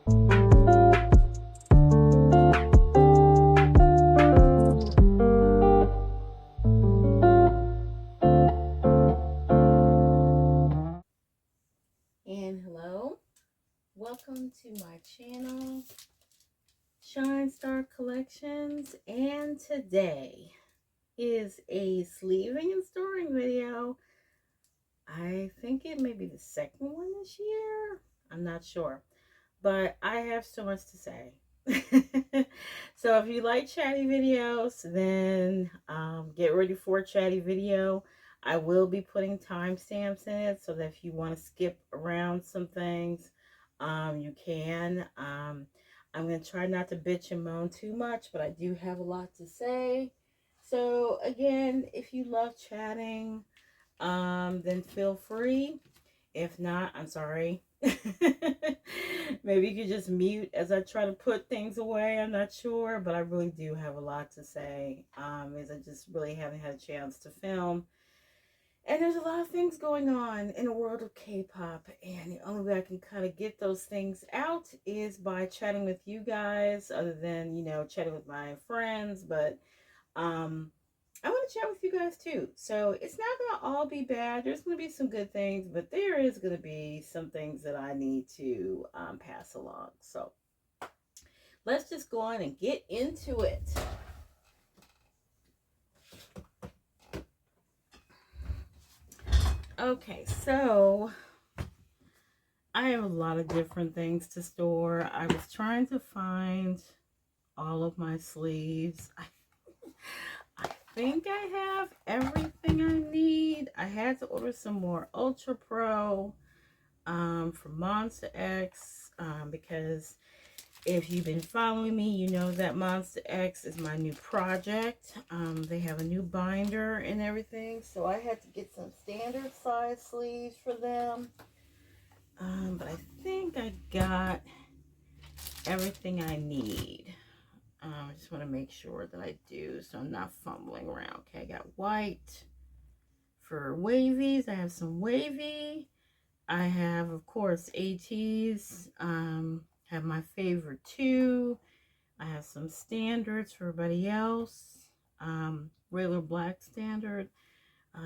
And hello, welcome to my channel, Shine Star Collections, and today is a sleeving and storing video. I think it may be the second one this year. I'm not sure, but I have so much to say. So if you like chatty videos, then get ready for a chatty video. I will be putting timestamps in it so that if you want to skip around some things, you can. I'm going to try not to bitch and moan too much, but I do have a lot to say. So again, if you love chatting, then feel free. If not, I'm sorry. Maybe you could just mute as I try to put things away. I'm not sure, but I really do have a lot to say. As I just really haven't had a chance to film. And there's a lot of things going on in the world of K-pop, and the only way I can kind of get those things out is by chatting with you guys, other than, you know, chatting with my friends. But I want to chat with you guys too. So it's not going to all be bad. There's going to be some good things, but there is going to be some things that I need to pass along. So let's just go on and get into it. Okay, so I have a lot of different things to store. I was trying to find all of my sleeves. I think I have everything I need. I had to order some more Ultra Pro from Monster X because if you've been following me, you know that Monster X is my new project. They have a new binder and everything, so I had to get some standard size sleeves for them. But I think I got everything I need. I just want to make sure that I do, so I'm not fumbling around. Okay, I got white for wavies. I have some wavy. I have, of course, ATs. Have my favorite two. I have some standards for everybody else. Regular black standard.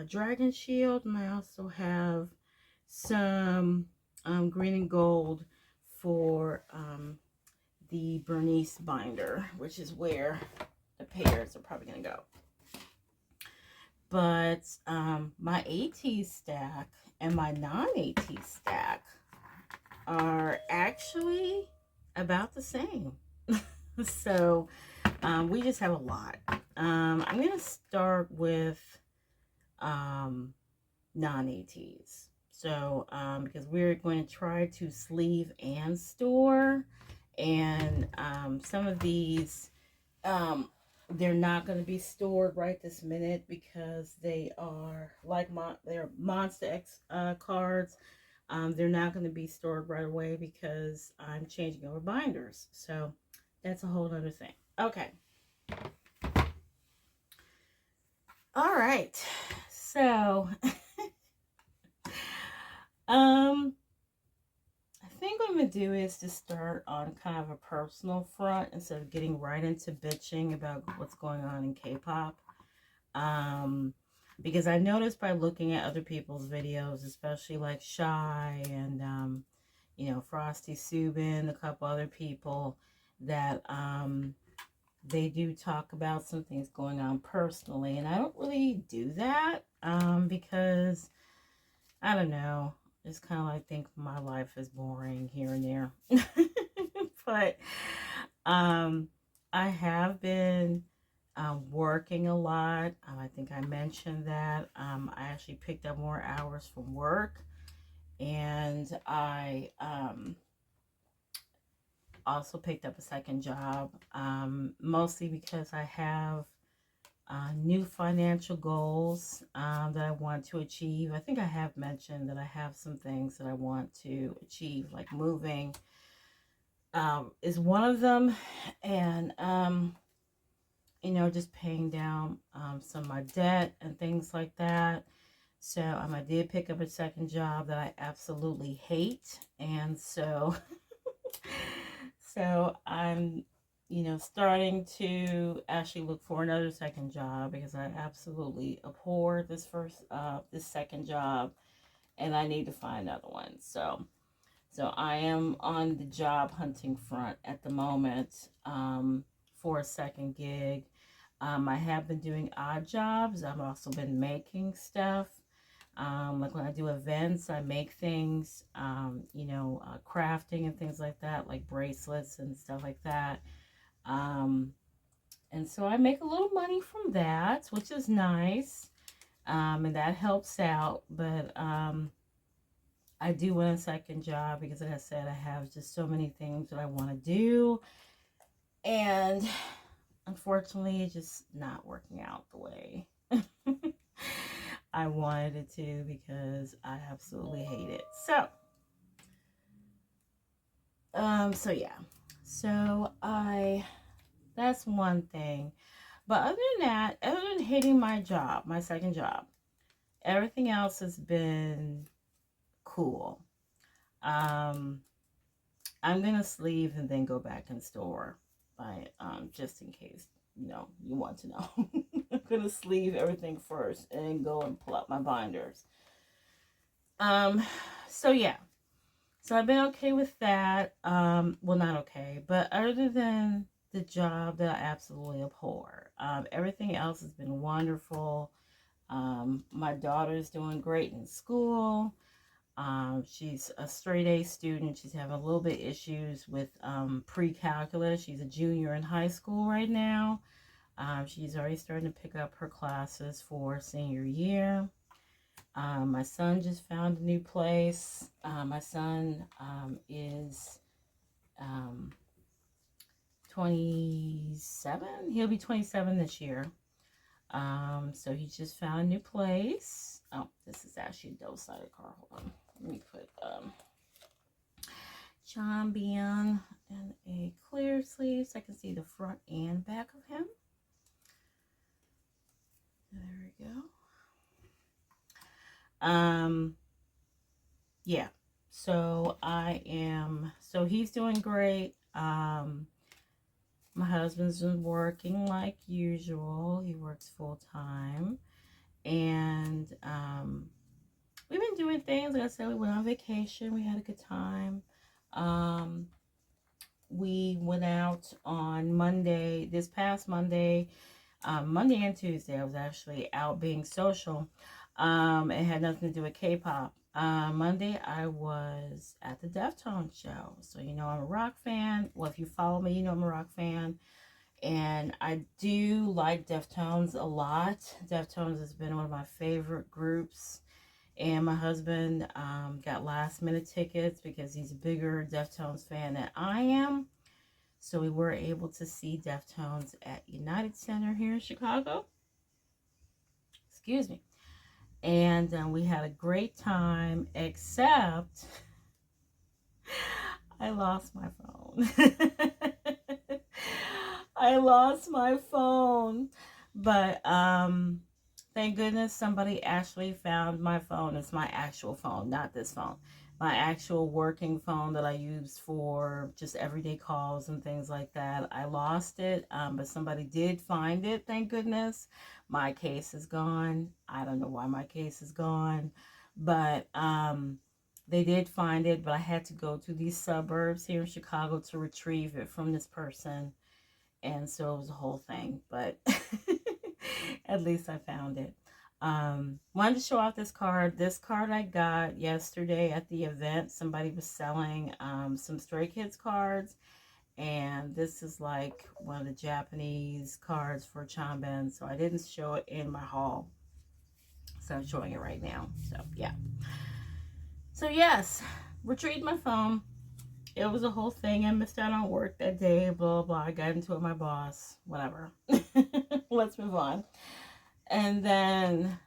Dragon Shield. And I also have some green and gold for the Bernice binder, which is where the pairs are probably going to go. But my AT stack and my non-AT stack are actually about the same. So we just have a lot. I'm going to start with non-ATs. So because we're going to try to sleeve and store. And some of these, they're not going to be stored right this minute because they are like they're Monster X cards. They're not going to be stored right away because I'm changing over binders. So that's a whole other thing. Okay. All right. So, I think what I'm going to do is to start on kind of a personal front instead of getting right into bitching about what's going on in K-pop. Because I noticed by looking at other people's videos, especially like Shy and, you know, Frosty Subin, a couple other people, that they do talk about some things going on personally. And I don't really do that because, I don't know, it's kind of like, I think my life is boring here and there. But I have been working a lot. I think I mentioned that. I actually picked up more hours from work. And I also picked up a second job, mostly because I have new financial goals that I want to achieve. I think I have mentioned that I have some things that I want to achieve, like moving is one of them, and you know, just paying down some of my debt and things like that. So I did pick up a second job that I absolutely hate, and so So I'm, starting to actually look for another second job because I absolutely abhor this second job, and I need to find another one. So I am on the job hunting front at the moment, for a second gig. I have been doing odd jobs. I've also been making stuff. Like when I do events, I make things, crafting and things like that, like bracelets and stuff like that. Um, and so I make a little money from that, which is nice. And that helps out. But I do want a second job because, like I said, I have just so many things that I want to do. And unfortunately, it's just not working out the way I wanted it to, because I absolutely hate it. So yeah. So that's one thing. But other than that, other than hating my job, my second job, everything else has been cool. Um, I'm gonna sleeve and then go back in store, by just in case you want to know. I'm gonna sleeve everything first and go and pull out my binders. Um, so yeah, so I've been okay with that. Well, not okay, but other than the job that I absolutely abhor, everything else has been wonderful. My daughter's doing great in school. She's a straight A student. She's having a little bit issues with pre-calculus. She's a junior in high school right now. She's already starting to pick up her classes for senior year. My son just found a new place. My son is 27. He'll be 27 this year. So he just found a new place. Oh, this is actually a double-sided car. Hold on. Let me put John Bean and a clear sleeve so I can see the front and back of him. There we go. Yeah. So he's doing great. My husband's been working like usual. He works full time. And we've been doing things. Like I said, we went on vacation. We had a good time. We went out on Monday, this past Monday. Monday and Tuesday, I was actually out being social. It had nothing to do with K-pop. Monday, I was at the Deftones show. So, I'm a rock fan. Well, if you follow me, I'm a rock fan. And I do like Deftones a lot. Deftones has been one of my favorite groups. And my husband got last minute tickets because he's a bigger Deftones fan than I am. So we were able to see Deftones at United Center here in Chicago. Excuse me. And we had a great time, except I lost my phone. I lost my phone. But thank goodness somebody actually found my phone. It's my actual phone, not this phone. My actual working phone that I use for just everyday calls and things like that. I lost it, but somebody did find it, thank goodness. My case is gone. I don't know why my case is gone, but they did find it, but I had to go to these suburbs here in Chicago to retrieve it from this person. And so it was a whole thing, but at least I found it. Wanted to show off this card. This card I got yesterday at the event. Somebody was selling some Stray Kids cards. And this is like one of the Japanese cards for Chanben. So I didn't show it in my haul. So I'm showing it right now. So yeah. So yes, retrieved my phone. It was a whole thing. I missed out on work that day. Blah, blah. I got into it with my boss. Whatever. Let's move on. And then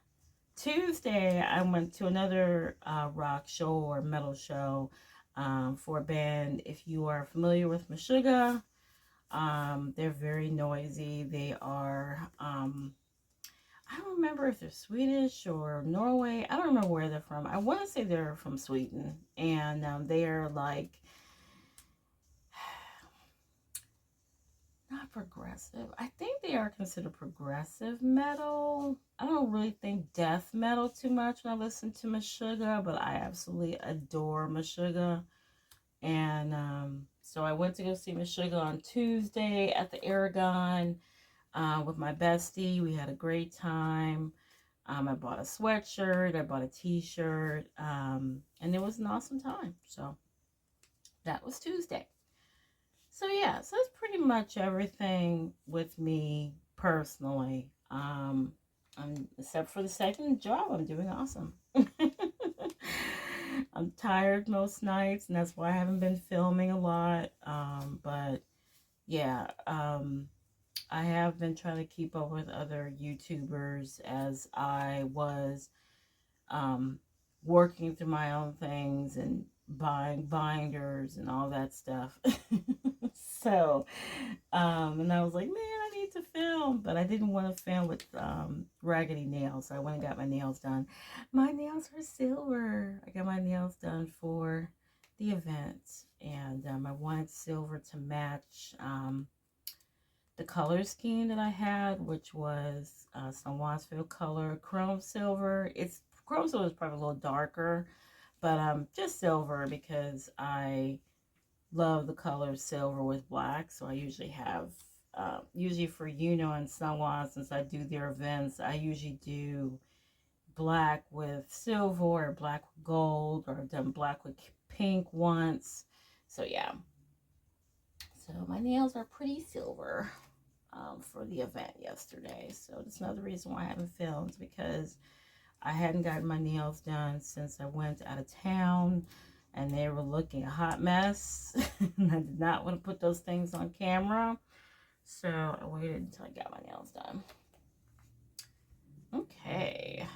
Tuesday, I went to another rock show or metal show for a band. If you are familiar with Meshuggah, they're very noisy. They are, I don't remember if they're Swedish or Norway. I don't remember where they're from. I want to say they're from Sweden. And they are like, progressive. I think they are considered progressive metal. I don't really think death metal too much when I listen to Meshuggah, but I absolutely adore Meshuggah. And so I went to go see Meshuggah on Tuesday at the Aragon with my bestie. We had a great time. I bought a sweatshirt, I bought a t-shirt, and it was an awesome time. So that was Tuesday. So yeah, so that's pretty much everything with me personally. Except for the second job, I'm doing awesome. I'm tired most nights, and that's why I haven't been filming a lot. But yeah, I have been trying to keep up with other YouTubers as I was working through my own things and buying binders and all that stuff. So, and I was like, man, I need to film, but I didn't want to film with raggedy nails. So I went and got my nails done. My nails are silver. I got my nails done for the event, and I wanted silver to match the color scheme that I had, which was some Watsfield color chrome silver. Chrome silver is probably a little darker, but just silver because I love the color silver with black. So I usually have, usually for and Sunwan, since I do their events, I usually do black with silver or black with gold, or I've done black with pink once. So yeah. So my nails are pretty silver for the event yesterday. So that's another reason why I haven't filmed, because I hadn't gotten my nails done since I went out of town, and they were looking a hot mess. And I did not want to put those things on camera, so I waited until I got my nails done. Okay.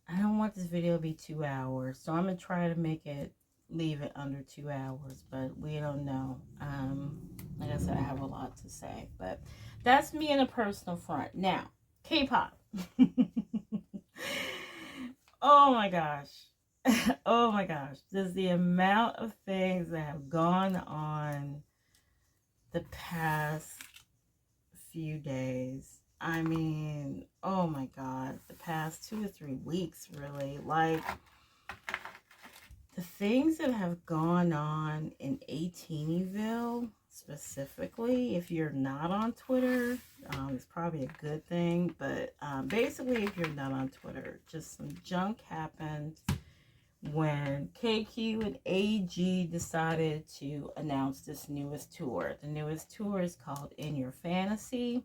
I don't want this video to be 2 hours, so I'm going to try to leave it under 2 hours, but we don't know. Like I said, I have a lot to say, but that's me in a personal front. Now, K-pop. Oh my gosh. Oh my gosh. Just the amount of things that have gone on the past few days. I mean, oh my God. The past 2 to 3 weeks, really. Like, the things that have gone on in Atinyville, specifically, if you're not on Twitter, it's probably a good thing, but basically, if you're not on Twitter, just some junk happened when KQ and AG decided to announce this newest tour. The newest tour is called In Your Fantasy.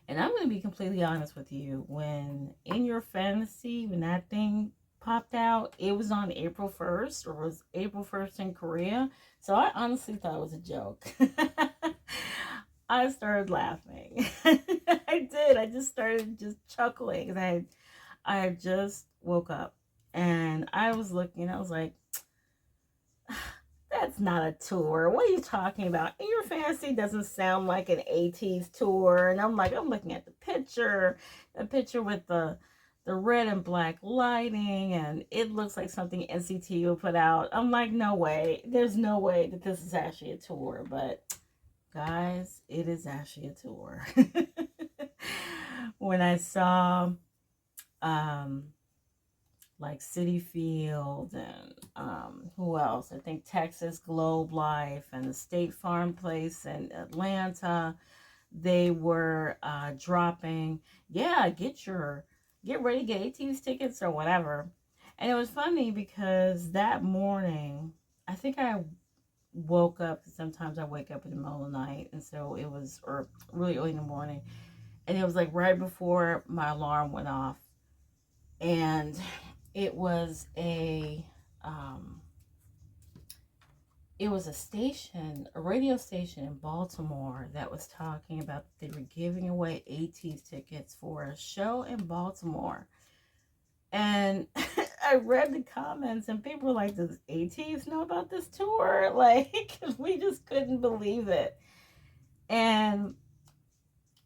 And I'm going to be completely honest with you. When In Your Fantasy, when that thing popped out, it was on April 1st, or was April 1st in Korea. So I honestly thought it was a joke. I started laughing. I did. I just started just chuckling. I had just woke up, and I was looking. I was like, that's not a tour. What are you talking about? In Your Fantasy doesn't sound like an 80s tour. And I'm looking at the picture with the red and black lighting, and it looks like something NCT would put out. I'm like, no way. There's no way that this is actually a tour. But guys, it is actually a tour. When I saw like City Field and who else? I think Texas Globe Life and the State Farm place in Atlanta, they were dropping, yeah, get ready to get AT's tickets or whatever. And it was funny because that morning, I think I woke up, sometimes I wake up in the middle of the night, and so it was, or really early in the morning, and it was like right before my alarm went off, and it was a radio station in Baltimore that was talking about they were giving away AT's tickets for a show in Baltimore. And I read the comments, and people were like, does AT's know about this tour? Like, we just couldn't believe it. And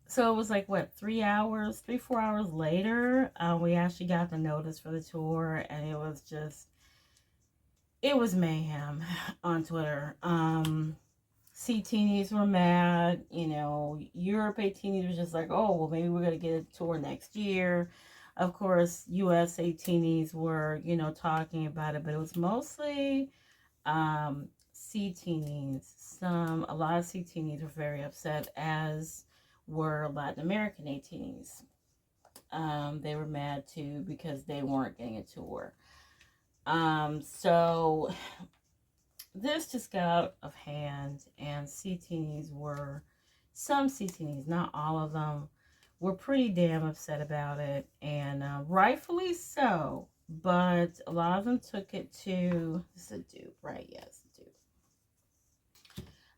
so it was like, what, 4 hours later, we actually got the notice for the tour, and it was mayhem on Twitter. C-teenies were mad. You know, Europe A-teenies was just like, oh, well, maybe we're going to get a tour next year. Of course, US A-teenies were, you know, talking about it, but it was mostly C-teenies. A lot of C-teenies were very upset, as were Latin American A-teenies. They were mad too because they weren't getting a tour. So this just got out of hand, and some CTNs, not all of them, were pretty damn upset about it, and rightfully so. But a lot of them took it to, this is a dupe, right? Yes, a dupe.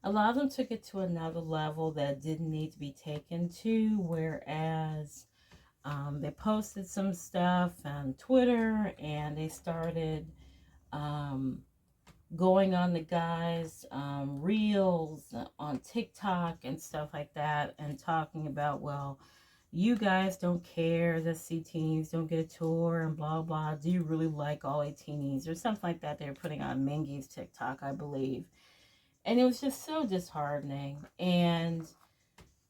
A lot of them took it to another level that didn't need to be taken to, whereas they posted some stuff on Twitter, and they started going on the guys' reels on TikTok and stuff like that, and talking about, well, you guys don't care that C-teens don't get a tour and blah blah. Do you really like all A-teenies or something like that? They were putting on Mingy's TikTok, I believe, and it was just so disheartening. And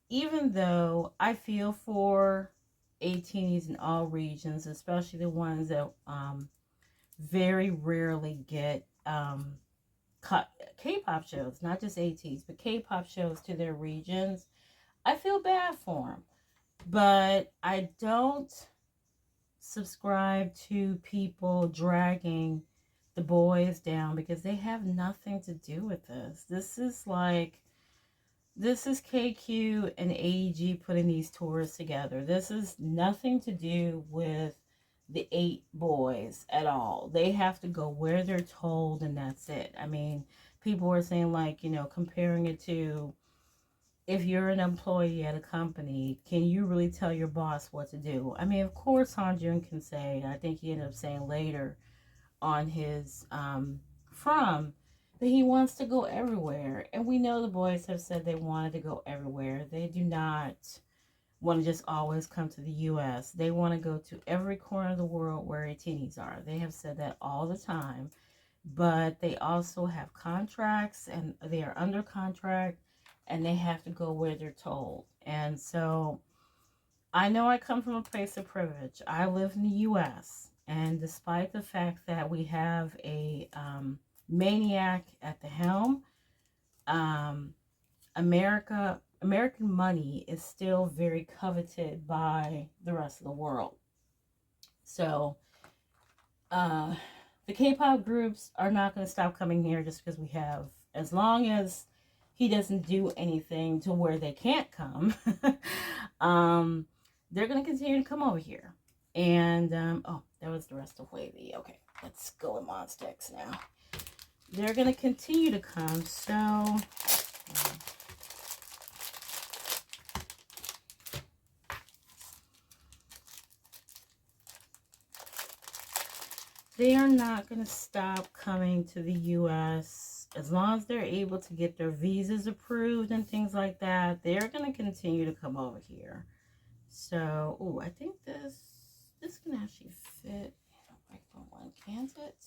even though I feel for A-teenies in all regions, especially the ones that very rarely get K-pop shows, not just ATs, but K-pop shows to their regions, I feel bad for them. But I don't subscribe to people dragging the boys down, because they have nothing to do with this. This is KQ and AEG putting these tours together. This is nothing to do with the 8 boys at all. They have to go where they're told, and that's it. I mean, people were saying, like, you know, comparing it to, if you're an employee at a company, can you really tell your boss what to do? I mean, of course, Hanjun can say, I think he ended up saying later on his from, that he wants to go everywhere. And we know the boys have said they wanted to go everywhere. They do not want to just always come to the U.S. They want to go to every corner of the world where Atinis are. They have said that all the time. But they also have contracts, and they are under contract, and they have to go where they're told. And so I know I come from a place of privilege. I live in the U.S., and despite the fact that we have a maniac at the helm, American money is still very coveted by the rest of the world. So the K-pop groups are not going to stop coming here just because we have, as long as he doesn't do anything to where they can't come, they're going to continue to come over here. And, oh, that was the rest of Wavy. Okay, let's go with Monstex now. They're going to continue to come, so... they are not going to stop coming to the U.S. as long as they're able to get their visas approved and things like that. They're going to continue to come over here. So, oh, I think this can actually fit right for one, can't it?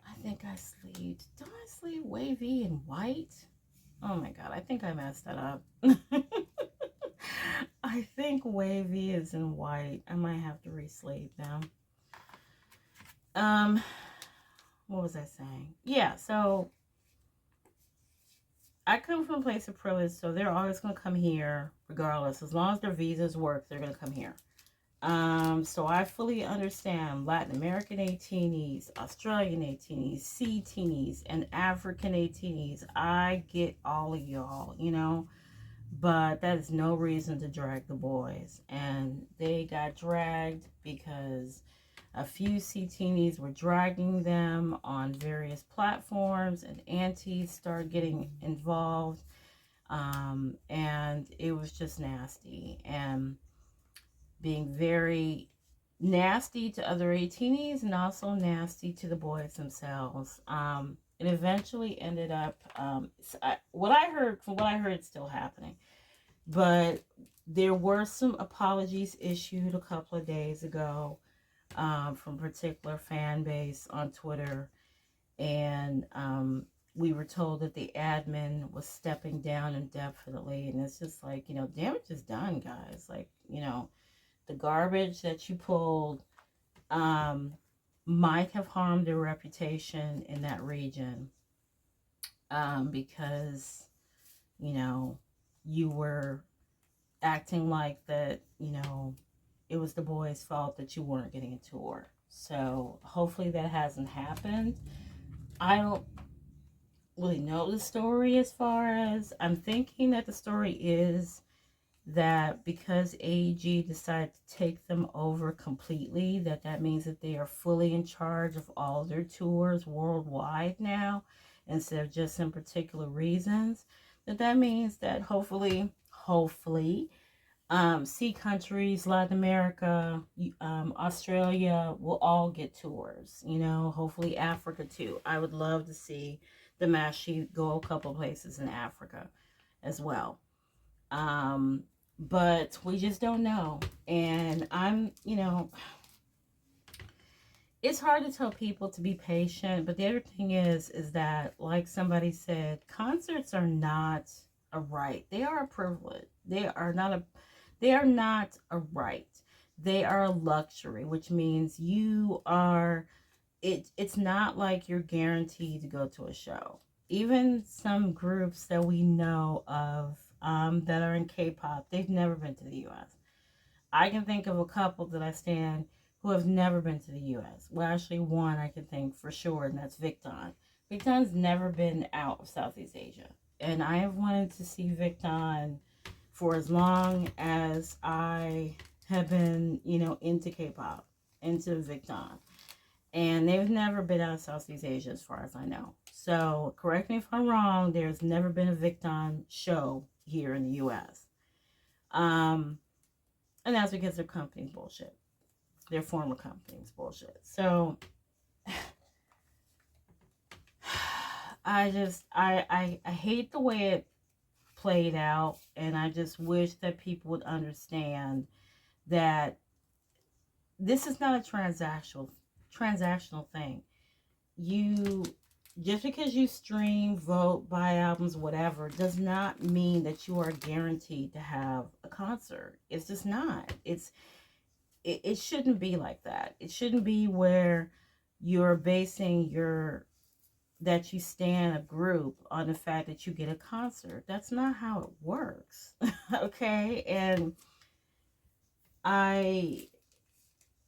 I think I sleeved. Don't I sleeve Wavy in white? Oh my god, I think I messed that up. I think Wavy is in white. I might have to re-sleeve them. What was I saying? Yeah, so I come from a place of privilege, so they're always going to come here regardless. As long as their visas work, they're going to come here. So I fully understand Latin American A-teenies, Australian A-teenies, C-teenies, and African A-teenies. I get all of y'all, you know. But that is no reason to drag the boys. And they got dragged because a few C-teenies were dragging them on various platforms, and aunties started getting involved. And it was just nasty. And being very nasty to other A-teenies, and also nasty to the boys themselves. It eventually ended up, from what I heard, it's still happening. But there were some apologies issued a couple of days ago from a particular fan base on Twitter. And we were told that the admin was stepping down indefinitely. And it's just like, damage is done, guys. Like, the garbage that you pulled um, might have harmed their reputation in that region, because, you know, you were acting like that, it was the boys' fault that you weren't getting a tour. So hopefully that hasn't happened. I don't really know the story, as far as I'm thinking that the story is that because AEG decided to take them over completely, that means that they are fully in charge of all their tours worldwide now, instead of just in particular regions. That means that hopefully, sea countries, Latin America, Australia will all get tours. Hopefully Africa too. I would love to see the Mashi go a couple places in Africa as well. Um, but we just don't know. And it's hard to tell people to be patient. But the other thing is that, like somebody said, concerts are not a right. They are a privilege. They are not a right. They are a luxury, which means it's not like you're guaranteed to go to a show. Even some groups that we know of, that are in K-pop, they've never been to the U.S. I can think of a couple that I stand who have never been to the U.S. Well, actually, one I can think for sure, and that's Victon. Victon's never been out of Southeast Asia, and I have wanted to see Victon for as long as I have been, into K-pop, into Victon. And they've never been out of Southeast Asia, as far as I know. So, correct me if I'm wrong, there's never been a Victon show here in the U.S. Um, and that's because their company's bullshit. Their former company's bullshit. So, I hate the way it played out, and I just wish that people would understand that this is not a transactional thing. You Just because you stream, vote, buy albums, whatever, does not mean that you are guaranteed to have a concert. It's just not. It shouldn't be like that. It shouldn't be where you're basing that you stand a group on the fact that you get a concert. That's not how it works. Okay? And I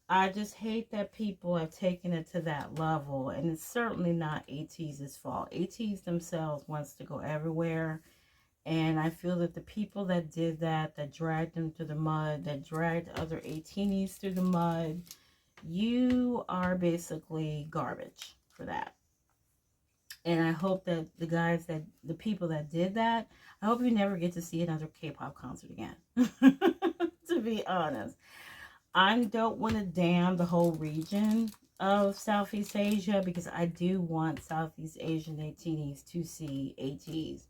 I just hate that people have taken it to that level, and it's certainly not ATEEZ's fault. ATEEZ themselves wants to go everywhere, and I feel that the people that did that dragged them through the mud, that dragged other ATEEZs through the mud, you are basically garbage for that. And I hope that the people that did that, I hope you never get to see another K-pop concert again. To be honest. I don't want to damn the whole region of Southeast Asia, because I do want Southeast Asian ATEEZ to see ATEEZ,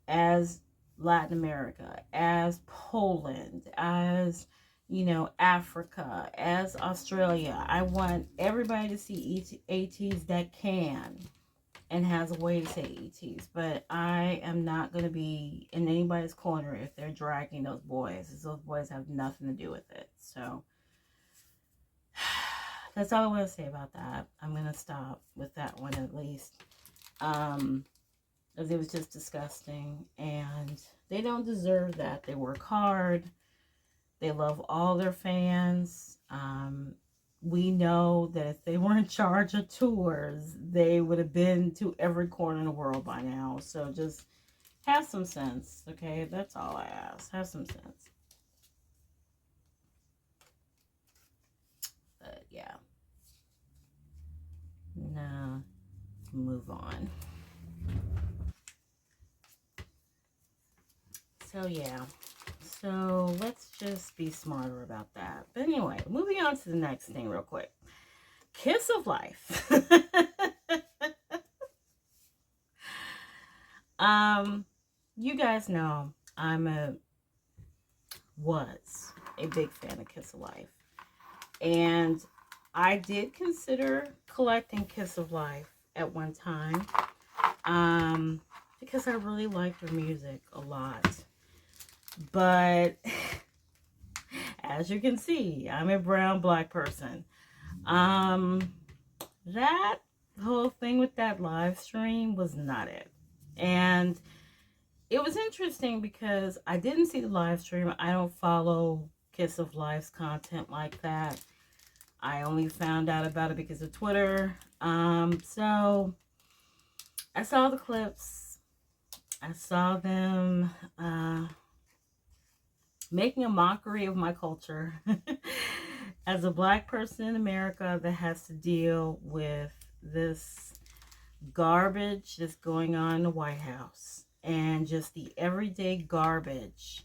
as Latin America, as Poland, as Africa, as Australia. I want everybody to see ATEEZ that can and has a way to say ATEEZ. But I am not going to be in anybody's corner if they're dragging those boys, because those boys have nothing to do with it. So that's all I want to say about that. I'm going to stop with that one, at least. Because it was just disgusting. And they don't deserve that. They work hard. They love all their fans. We know that if they were in charge of tours, they would have been to every corner in the world by now. So just have some sense, okay? That's all I ask. Have some sense. But yeah. Nah, move on. So yeah. So let's just be smarter about that. But anyway, moving on to the next thing real quick. Kiss of Life. You guys know was a big fan of Kiss of Life. And I did consider collecting Kiss of Life at one time, because I really liked her music a lot. But as you can see, I'm a brown black person. That whole thing with that live stream was not it. And it was interesting because I didn't see the live stream. I don't follow Kiss of Life's content like that. I only found out about it because of Twitter. So I saw the clips. I saw them making a mockery of my culture as a black person in America that has to deal with this garbage that's going on in the White House and just the everyday garbage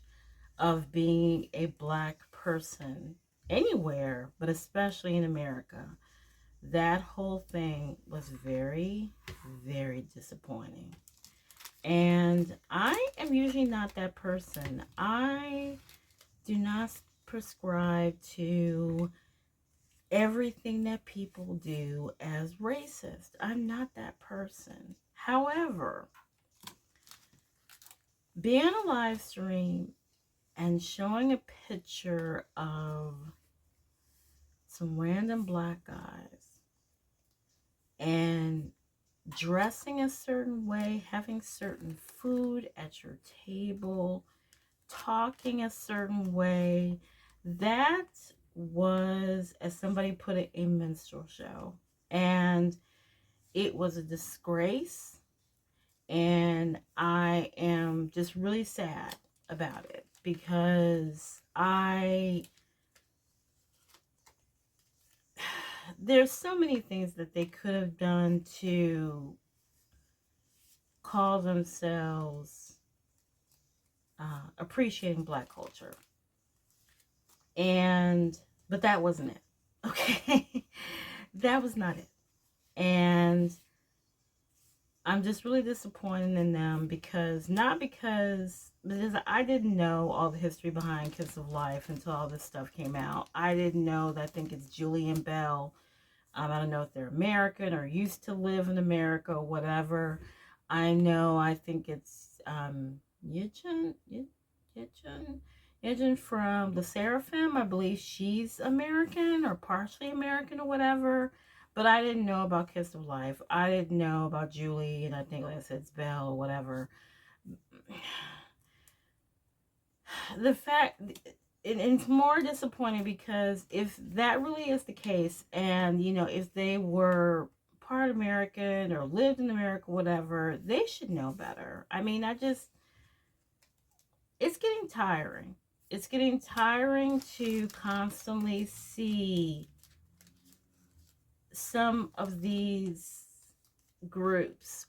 of being a black person anywhere, but especially in America. That whole thing was very, very disappointing. And I am usually not that person. I do not prescribe to everything that people do as racist. I'm not that person. However, being on a live stream and showing a picture of some random black guys and dressing a certain way, having certain food at your table, talking a certain way, that was, as somebody put it, a minstrel show. And it was a disgrace. And I am just really sad about it because there's so many things that they could have done to call themselves appreciating black culture. But that wasn't it. Okay. That was not it. And I'm just really disappointed in them because I didn't know all the history behind Kiss of Life until all this stuff came out. I didn't know that I think it's Julie and Bell. I don't know if they're American or used to live in America or whatever. I think it's Yijun from the Seraphim. I believe she's American or partially American or whatever. But I didn't know about Kiss of Life. I didn't know about Julie, and I think, like I said, it's Belle or whatever. The fact, it's more disappointing because if that really is the case, and, if they were part American or lived in America, whatever, they should know better. I mean, it's getting tiring. It's getting tiring to constantly see some of these groups,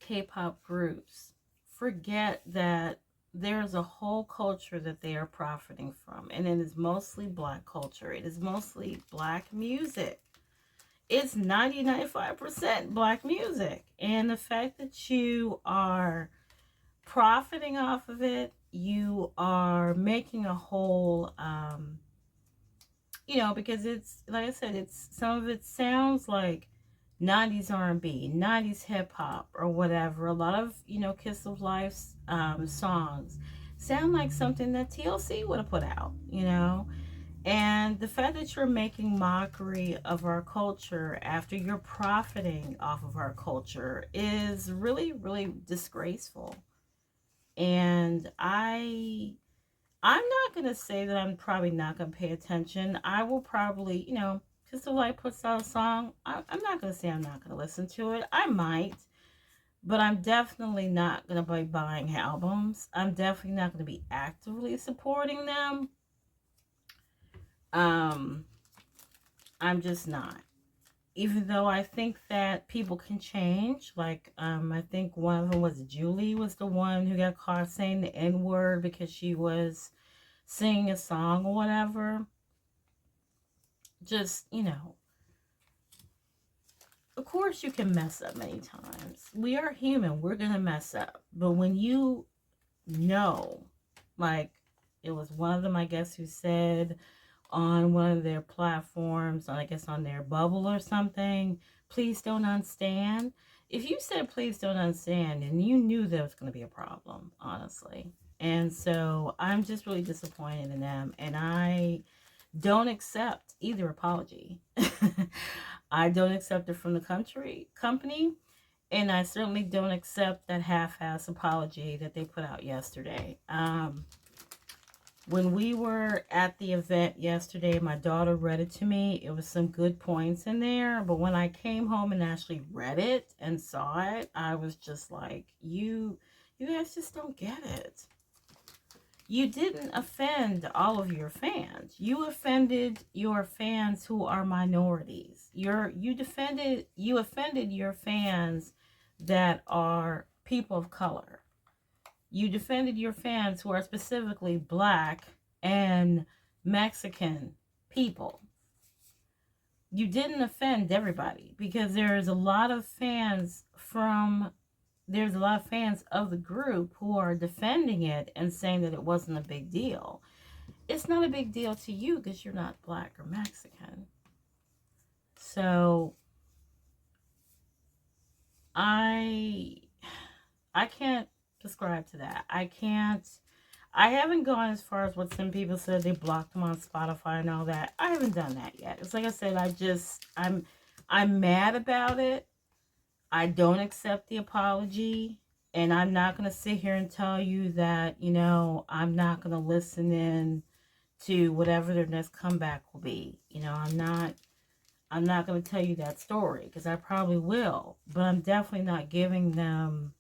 K-pop groups, forget that there's a whole culture that they are profiting from, and it is mostly black culture. It is mostly black music. It's 95% black music, and the fact that you are profiting off of it, you are making a whole because it's, like I said, it's, some of it sounds like 90s R&B, 90s hip hop or whatever. A lot of, Kiss of Life's songs sound like something that TLC would have put out, And the fact that you're making mockery of our culture after you're profiting off of our culture is really, really disgraceful. And I'm not going to say that I'm probably not going to pay attention. I will probably, Kiss of Life puts out a song. I'm not going to say I'm not going to listen to it. I might. But I'm definitely not going to be buying albums. I'm definitely not going to be actively supporting them. I'm just not. Even though I think that people can change. Like, I think one of them was Julie was the one who got caught saying the N-word because she was singing a song or whatever. Just, of course you can mess up many times. We are human. We're going to mess up. But when like, it was one of them, I guess, who said on one of their platforms, I guess on their bubble or something, please don't unstand. If you said please don't unstand, and you knew there was going to be a problem, honestly. And so I'm just really disappointed in them, and I don't accept either apology. I don't accept it from the company, and I certainly don't accept that half-ass apology that they put out yesterday. When we were at the event yesterday, my daughter read it to me. It was some good points in there, but when I came home and actually read it and saw it, I was just like, you guys just don't get it. You didn't offend all of your fans. You offended your fans who are minorities. You offended your fans that are people of color. You defended your fans who are specifically Black and Mexican people. You didn't offend everybody, because there's a lot of fans of the group who are defending it and saying that it wasn't a big deal. It's not a big deal to you because you're not Black or Mexican. So I can't subscribe to that. I haven't gone as far as what some people said, they blocked them on Spotify and all that. I haven't done that yet. It's like I said, I'm mad about it. I don't accept the apology, and I'm not going to sit here and tell you that, I'm not going to listen in to whatever their next comeback will be. I'm not going to tell you that story, because I probably will, but I'm definitely not giving them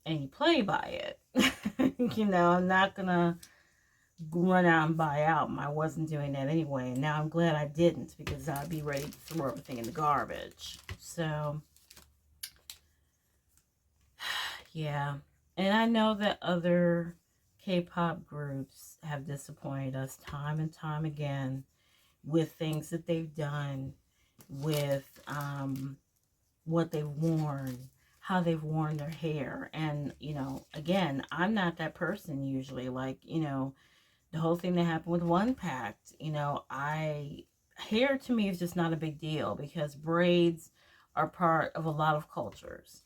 any play by it. I'm not going to run out and buy out. I wasn't doing that anyway, and now I'm glad I didn't, because I'd be ready to throw everything in the garbage. So yeah, and I know that other K-pop groups have disappointed us time and time again with things that they've done, with what they've worn, how they've worn their hair. And, again, I'm not that person usually. Like, the whole thing that happened with One Pact, hair to me is just not a big deal, because braids are part of a lot of cultures.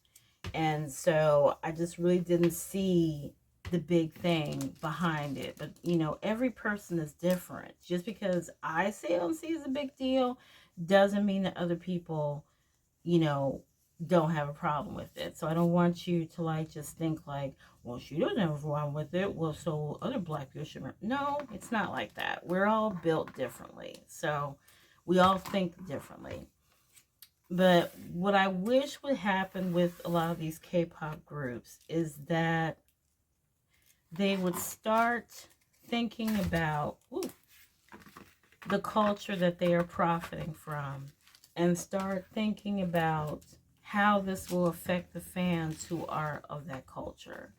And so I just really didn't see the big thing behind it. But, every person is different. Just because I don't see it as a big deal doesn't mean that other people, don't have a problem with it. So I don't want you to just think well, she doesn't have a problem with it, well, so other Black people should. No, it's not like that. We're all built differently. So we all think differently. But what I wish would happen with a lot of these K-pop groups is that they would start thinking about the culture that they are profiting from, and start thinking about how this will affect the fans who are of that culture.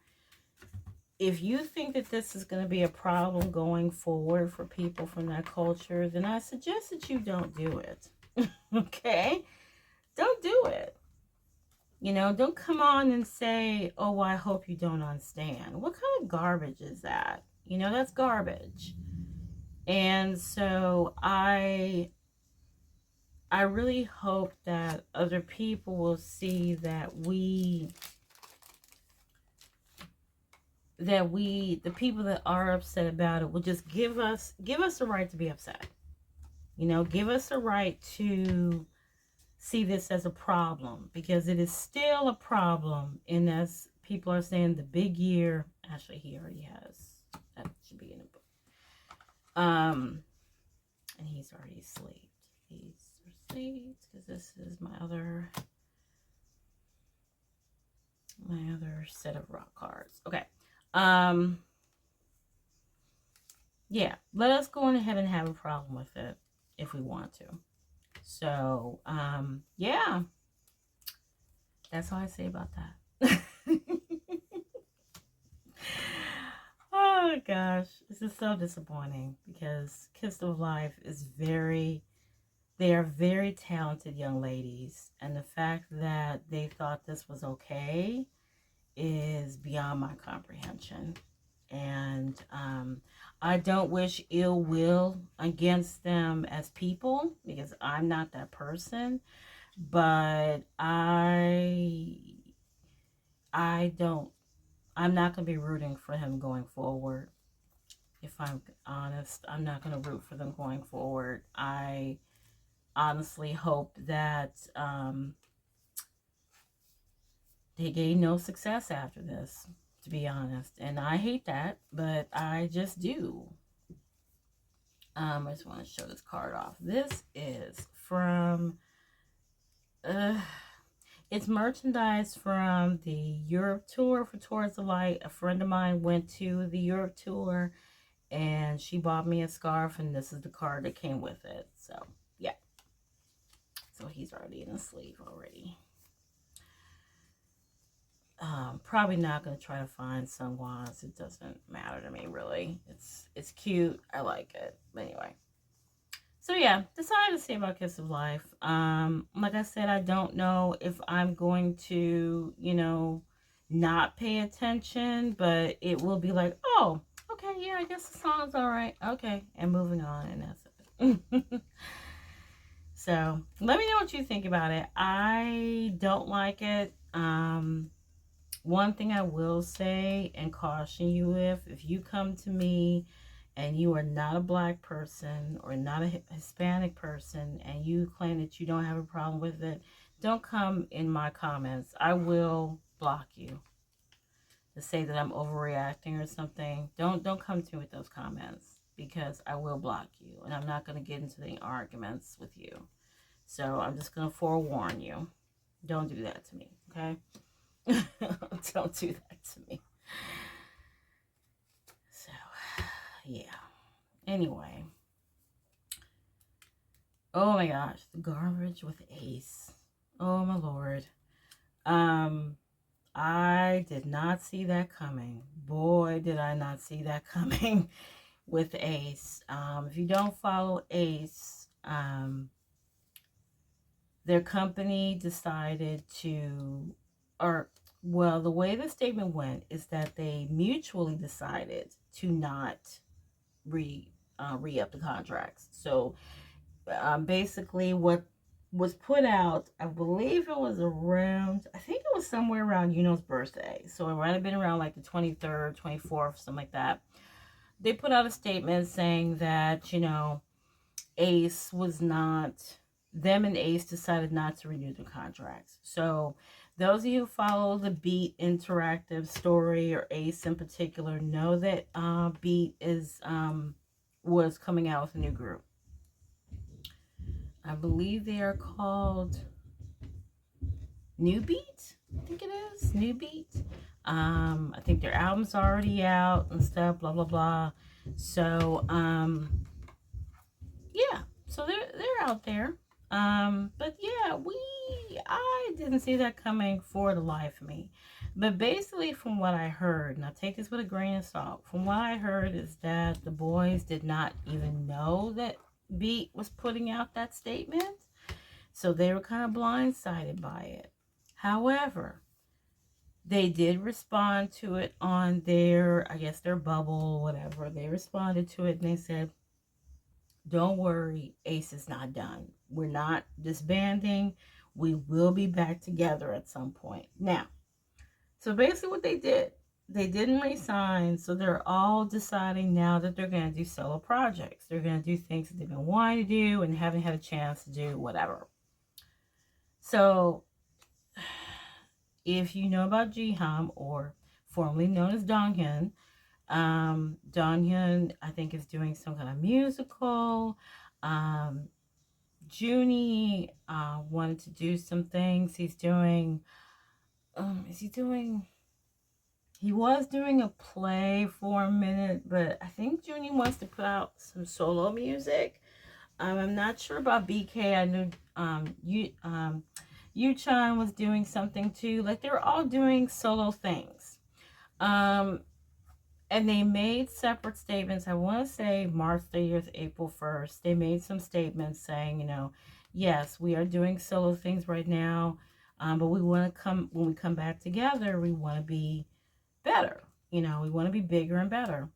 If you think that this is going to be a problem going forward for people from that culture, then I suggest that you don't do it. Okay? Don't do it. Don't come on and say, oh, I hope you don't understand. What kind of garbage is that? That's garbage. And so I really hope that other people will see that the people that are upset about it will just give us the right to be upset. Give us a right to see this as a problem, because it is still a problem. And as people are saying, the big year, actually he already has, that should be in a book. And he's already slept. Because this is my other set of rock cards. Okay. Yeah, let us go on ahead and have a problem with it if we want to. So, yeah, that's all I say about that. Oh gosh, this is so disappointing, because Kiss of Life they are very talented young ladies, and the fact that they thought this was okay is beyond my comprehension. And I don't wish ill will against them as people because I'm not that person. But I don't, I'm not going to be rooting for him going forward. If I'm honest, I'm not going to root for them going forward. I honestly hope that they gain no success after this, to be honest. And I hate that, but I just do. I just want to show this card off. This is from, uh, it's merchandise from the Europe tour for Towards the Light. A friend of mine went to the Europe tour and she bought me a scarf, and this is the card that came with it. So, yeah. So he's already in the sleeve already. Probably not going to try to find Sungwon's. It doesn't matter to me, really. It's cute. I like it. But anyway. So, yeah. That's all I have to say about Kiss of Life. Like I said, I don't know if I'm going to, not pay attention. But it will be like, oh, okay, yeah, I guess the song's all right. Okay. And moving on. And that's it. So, let me know what you think about it. I don't like it. One thing I will say and caution you with, if you come to me and you are not a black person or not a Hispanic person and you claim that you don't have a problem with it, don't come in my comments. I will block you to say that I'm overreacting or something. Don't come to me with those comments because I will block you and I'm not going to get into any arguments with you. So I'm just going to forewarn you. Don't do that to me, okay? Don't do that to me. So, yeah. Anyway. Oh my gosh. The garbage with Ace. Oh my lord. I did not see that coming. Boy, did I not see that coming with Ace. If you don't follow Ace, their company decided to, well, the way the statement went is that they mutually decided to not re-up the contracts. So basically what was put out, I believe it was around, I think it was somewhere around Yuno's birthday. So it might have been around like the 23rd, 24th, something like that. They put out a statement saying that, Ace was not, them and Ace decided not to renew the contracts. So those of you who follow the Beat Interactive story, or Ace in particular, know that Beat was coming out with a new group. I believe they are called New Beat. I think it is New Beat. I think their album's already out and stuff. Blah blah blah. So yeah. So they're out there. But yeah, I didn't see that coming for the life of me. But basically from what I heard, and I take this with a grain of salt, from what I heard is that the boys did not even know that Beat was putting out that statement. So they were kind of blindsided by it. However, they did respond to it on their, I guess their bubble, whatever. They responded to it and they said, don't worry, Ace is not done. We're not disbanding. We will be back together at some point. Now, so basically what they did, they didn't resign. So they're all deciding now that they're going to do solo projects. They're going to do things that they've been wanting to do and haven't had a chance to do, whatever. So if you know about Jiham, or formerly known as Donghyun, Donghyun, I think, is doing some kind of musical. Junie wanted to do some things. He's doing, he was doing a play for a minute, but I think Junie wants to put out some solo music. I'm not sure about BK. I knew Yu-chan was doing something too. Like, they were all doing solo things. And they made separate statements. I want to say March 30th, April 1st. They made some statements saying, yes, we are doing solo things right now. But we want to when we come back together, we want to be better. You know, we want to be bigger and better.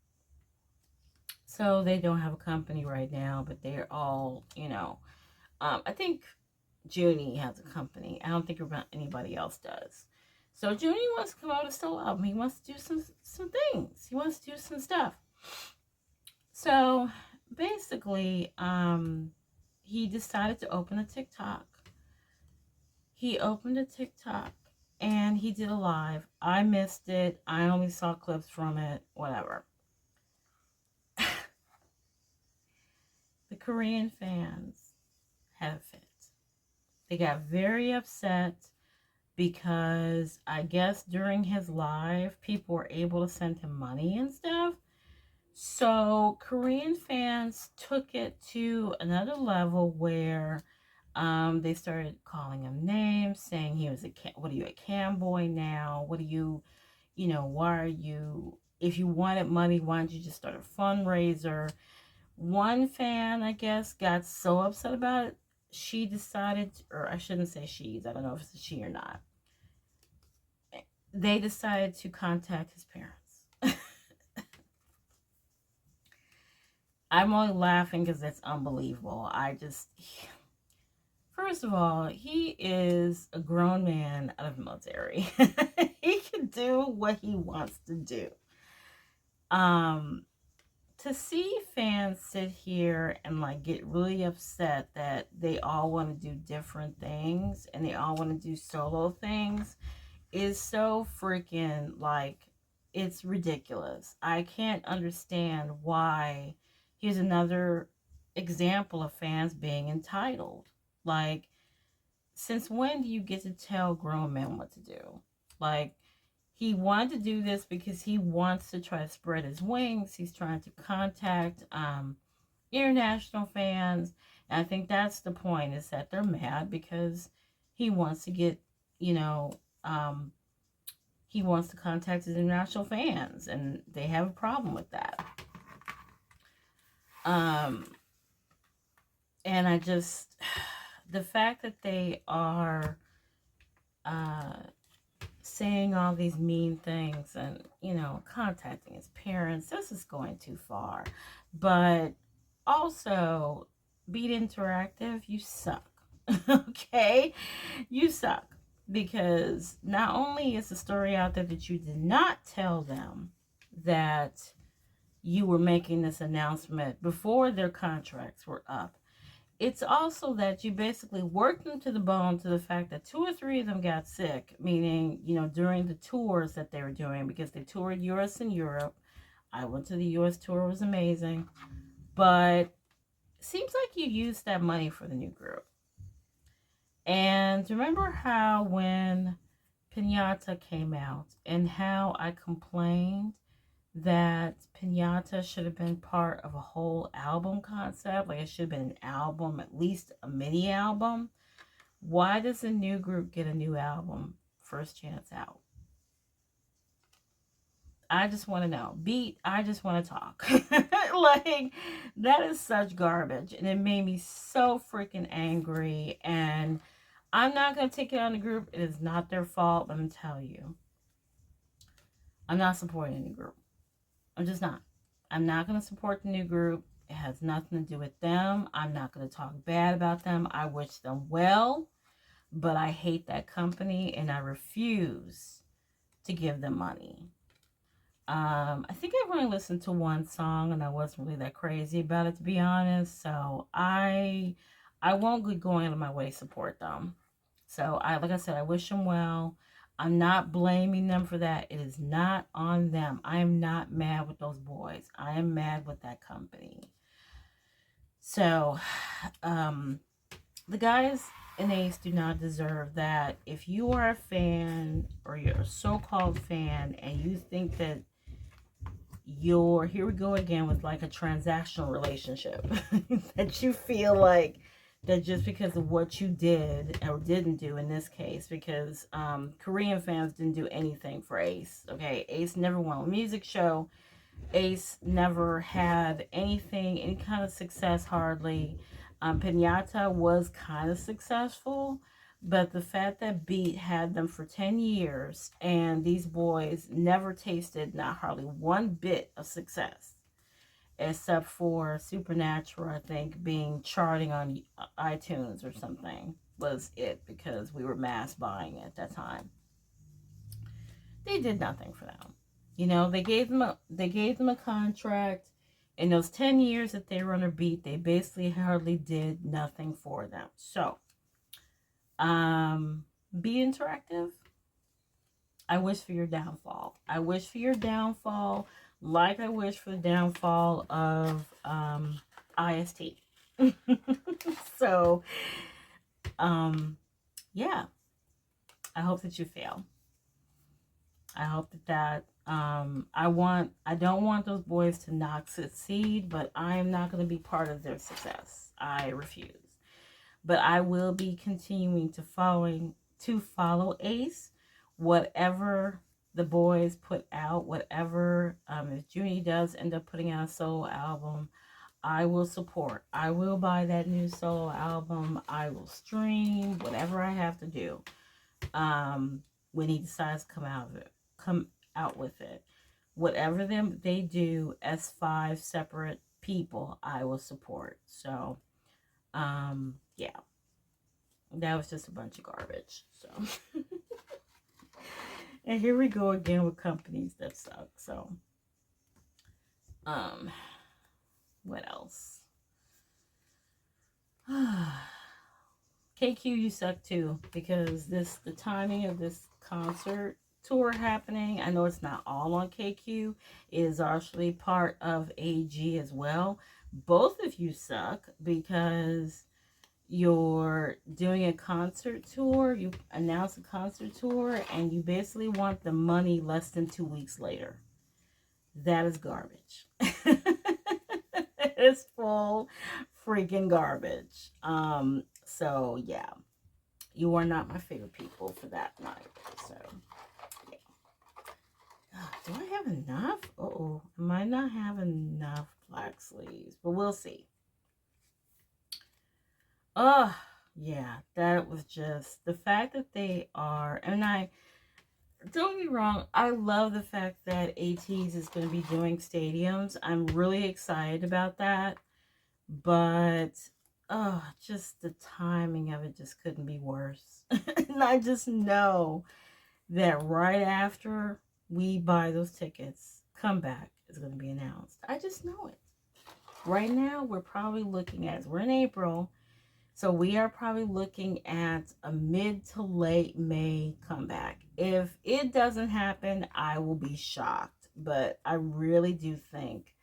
So they don't have a company right now, but they're all, I think Junie has a company. I don't think anybody else does. So Junie wants to come out with a solo album. He wants to do some things. He wants to do some stuff. So basically, he decided to open a TikTok. He opened a TikTok and he did a live. I missed it. I only saw clips from it. Whatever. The Korean fans had a fit. They got very upset because I guess during his live, people were able to send him money and stuff. So Korean fans took it to another level where they started calling him names, saying he was what are you, a cam boy now? What are you, why are you, if you wanted money, why don't you just start a fundraiser? One fan, I guess, got so upset about it, she decided, or I shouldn't say she's, I don't know if it's a she or not. They decided to contact his parents. I'm only laughing because it's unbelievable. First of all, he is a grown man out of the military. He can do what he wants to do. To see fans sit here and like get really upset that they all want to do different things and they all want to do solo things is so freaking, like, it's ridiculous. I can't understand why. Here's another example of fans being entitled. Like, since when do you get to tell grown men what to do? Like, he wanted to do this because he wants to try to spread his wings. He's trying to contact international fans. And I think that's the point, is that they're mad because he wants to get, he wants to contact his international fans, and they have a problem with that. And I just, the fact that they are saying all these mean things and, contacting his parents, this is going too far. But also, Beat Interactive, you suck. Okay? You suck. Because not only is the story out there that you did not tell them that you were making this announcement before their contracts were up, it's also that you basically worked them to the bone to the fact that 2 or 3 of them got sick, meaning, during the tours that they were doing, because they toured US and Europe. I went to the US tour, it was amazing. But it seems like you used that money for the new group. And remember how when Pinata came out and how I complained that Pinata should have been part of a whole album concept? Like, it should have been an album, at least a mini album. Why does a new group get a new album first chance out? I just want to know. Beat, I just want to talk. Like, that is such garbage. And it made me so freaking angry. And I'm not going to take it on the group. It is not their fault. Let me tell you. I'm not supporting any group. I'm just not. I'm not going to support the new group. It has nothing to do with them. I'm not going to talk bad about them. I wish them well. But I hate that company. And I refuse to give them money. I think I've only listened to one song, and I wasn't really that crazy about it, to be honest. So I won't be going out of my way to support them. So like I said, I wish them well. I'm not blaming them for that. It is not on them. I am not mad with those boys. I am mad with that company. So, the guys in Ace do not deserve that. If you are a fan, or you're a so-called fan, and you think that here we go again with like a transactional relationship, that you feel like that just because of what you did or didn't do in this case, because Korean fans didn't do anything for Ace. Okay, Ace never won a music show. Ace never had anything, any kind of success hardly. Pinata was kind of successful, But the fact that Beat had them for 10 years and these boys never tasted not hardly one bit of success, except for Supernatural, I think, being charting on iTunes or something, was it, because we were mass buying it at that time. They did nothing for them. You know, they gave them a contract. In those 10 years that they were under Beat, they basically hardly did nothing for them. So, be interactive. I wish for your downfall. I wish for your downfall, like I wish for the downfall of IST. So, yeah, I hope that you fail. I hope I don't want those boys to not succeed, but I am not going to be part of their success. I refuse. But I will be continuing to follow Ace, whatever the boys put out, whatever if Junie does end up putting out a solo album, I will support. I will buy that new solo album. I will stream whatever I have to do. When he decides to come out with it. Whatever they do as 5 separate people, I will support. So, yeah, that was just a bunch of garbage. So, and here we go again with companies that suck. So, what else? KQ, you suck too, because the timing of this concert tour happening, I know it's not all on KQ, it is actually part of AG as well. Both of you suck because you're doing a concert tour, you announce a concert tour, and you basically want the money less than 2 weeks later. That is garbage. It's full freaking garbage. So yeah, you are not my favorite people for that night. So yeah. Do I have enough? Oh, I might not have enough black sleeves, but we'll see. Oh, yeah, that was just the fact that they are, and don't get me wrong, I love the fact that ATEEZ is going to be doing stadiums. I'm really excited about that. But, oh, just the timing of it just couldn't be worse. And I just know that right after we buy those tickets, Comeback is going to be announced. I just know it. Right now, we're probably looking at, we're in April, so we are probably looking at a mid to late May comeback. If it doesn't happen, I will be shocked. But I really do think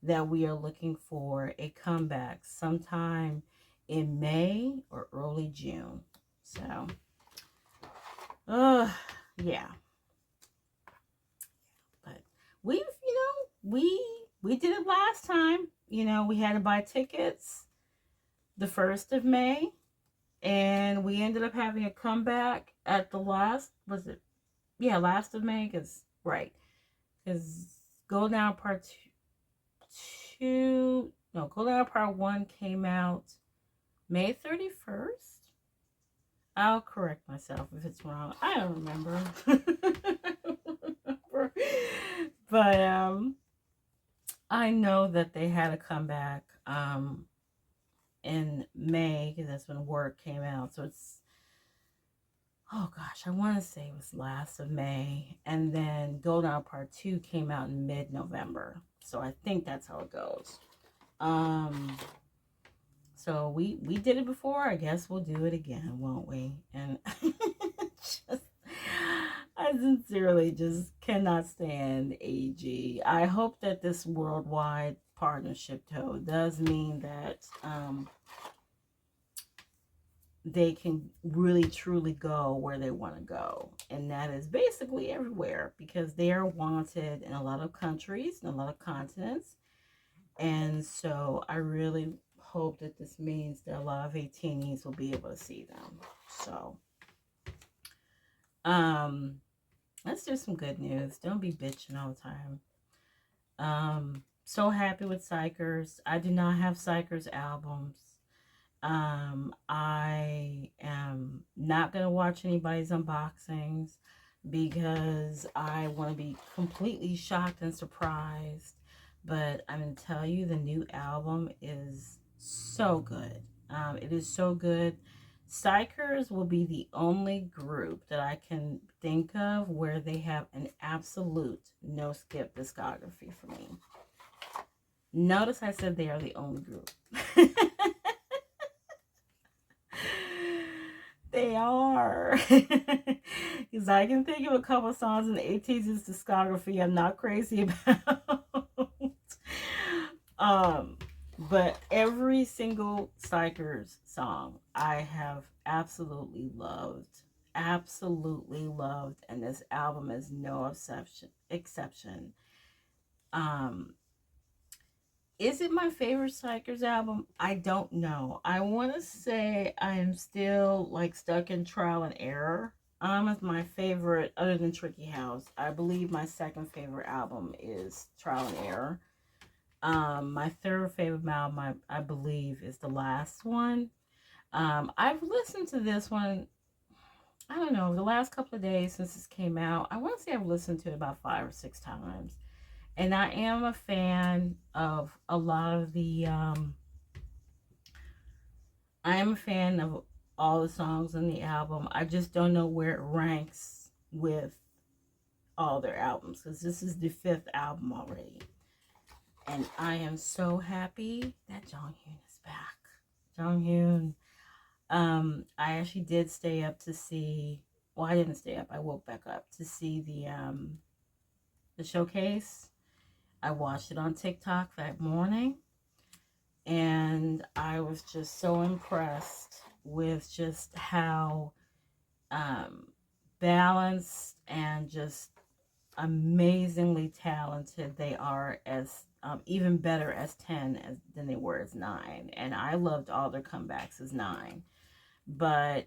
that we are looking for a comeback sometime in May or early June. So, yeah. But we did it last time. We had to buy tickets the 1st of May, and we ended up having a comeback at the last, was it? Yeah, last of May, because Golden Hour Part 2, no, Golden Hour Part 1 came out May 31st. I'll correct myself if it's wrong. I don't remember. But I know that they had a comeback in May, because that's when Work came out. So it's, oh gosh, I want to say it was last of May, and then Golden Hour Part 2 came out in mid-November. So I think that's how it goes. So we did it before. I guess we'll do it again, won't we? And I sincerely just cannot stand AG. I hope that this worldwide partnership, though, does mean that they can really truly go where they want to go, and that is basically everywhere, because they are wanted in a lot of countries and a lot of continents. And so I really hope that this means that a lot of ATEEZ will be able to see them. So let's do some good news. Don't be bitching all the time. So happy with Xikers. I do not have Xikers albums. I am not going to watch anybody's unboxings because I want to be completely shocked and surprised. But I'm going to tell you, the new album is so good. It is so good. Xikers will be the only group that I can think of where they have an absolute no skip discography for me. Notice I said they are the only group. They are. Because I can think of a couple songs in the ATEEZ's discography I'm not crazy about. But every single Xikers song I have absolutely loved. Absolutely loved. And this album is no exception. Is it my favorite Xikers album? I don't know. I want to say I am still like stuck in trial and error. It's my favorite, other than Tricky House. I believe my second favorite album is Trial and Error. My third favorite album, I believe, is the last one. I've listened to this one, I don't know, the last couple of days since this came out. I want to say I've listened to it about 5 or 6 times. And I am a fan of a lot of the, I am a fan of all the songs on the album. I just don't know where it ranks with all their albums, because this is the 5th album already. And I am so happy that Junghoon is back. Junghoon. I actually did stay up to see, well, I didn't stay up. I woke back up to see the showcase. I watched it on TikTok that morning, and I was just so impressed with just how balanced and just amazingly talented they are as even better as 10 than they were as 9. And I loved all their comebacks as 9. But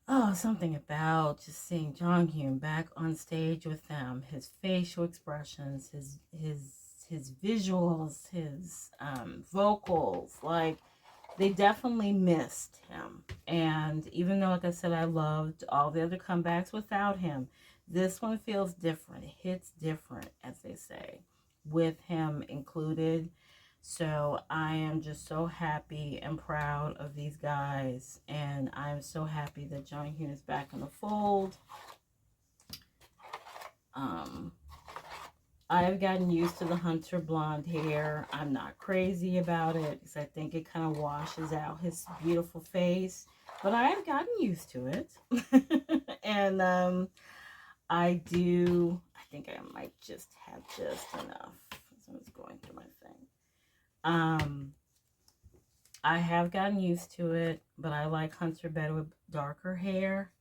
oh, something about just seeing Junghoon back on stage with them, his facial expressions, his visuals, his vocals, like, they definitely missed him. And even though, like I said, I loved all the other comebacks without him, this one feels different. It hits different, as they say, with him included. So I am just so happy and proud of these guys. And I'm so happy that Junghoon is back in the fold. I've gotten used to the Hunter blonde hair. I'm not crazy about it because I think it kind of washes out his beautiful face. But I have gotten used to it. And I think I might just have just enough. Someone's going through my thing. I have gotten used to it, but I like Hunter better with darker hair.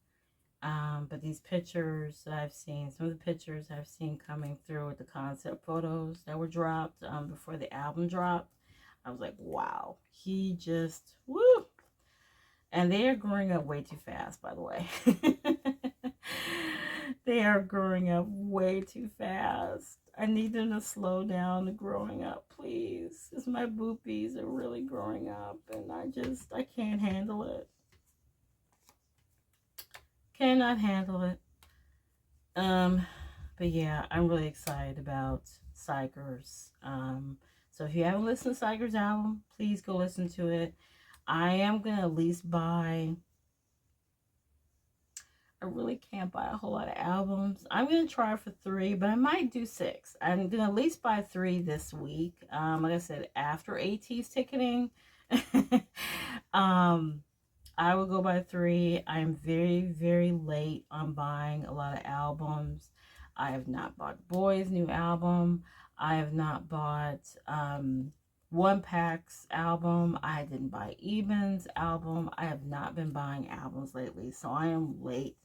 But these pictures that I've seen, some of the pictures I've seen coming through with the concept photos that were dropped before the album dropped, I was like, wow, he just, woo! And they are growing up way too fast, by the way. They are growing up way too fast. I need them to slow down the growing up, please. Because my boopies are really growing up, and I can't handle it. Cannot handle it. But yeah, I'm really excited about Xikers. So if you haven't listened to Xikers' album, please go listen to it. I am gonna at least buy. I really can't buy a whole lot of albums. I'm gonna try for 3, but I might do 6. I'm gonna at least buy 3 this week. Like I said, after AT's ticketing. I will go by 3. I am very, very late on buying a lot of albums. I have not bought Boy's new album. I have not bought One Pack's album. I didn't buy Eben's album. I have not been buying albums lately, so I am late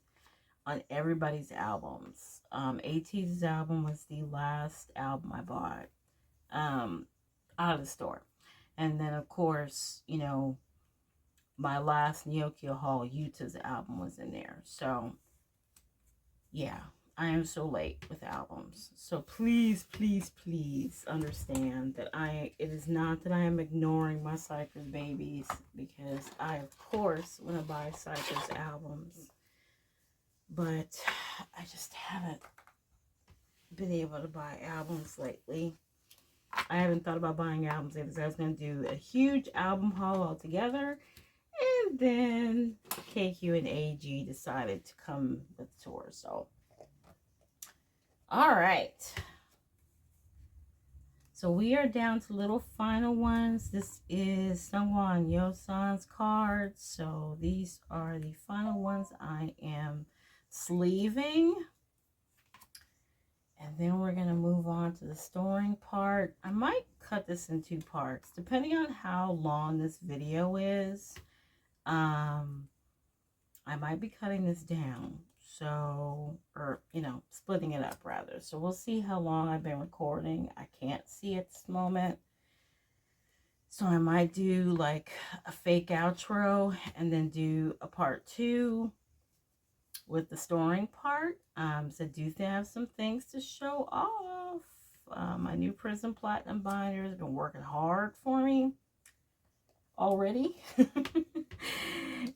on everybody's albums. AT's album was the last album I bought out of the store. And then, of course, you know, my last Neokyo Hall, Utah's album was in there. So, yeah. I am so late with albums. So please, please, please understand that it is not that I am ignoring my Xikers babies, because I, of course, want to buy Xikers albums. But I just haven't been able to buy albums lately. I haven't thought about buying albums because I was going to do a huge album haul altogether. And then KQ and AG decided to come with the tour. So, all right. So we are down to little final ones. This is Sungwon Yosan's cards. So these are the final ones I am sleeving. And then we're going to move on to the storing part. I might cut this in 2 parts, depending on how long this video is. I might be cutting this down. So, or, you know, splitting it up rather. So we'll see how long I've been recording. I can't see at this moment. So I might do like a fake outro and then do a part 2 with the storing part. So do have some things to show off. My new Prism Platinum binder has been working hard for me already.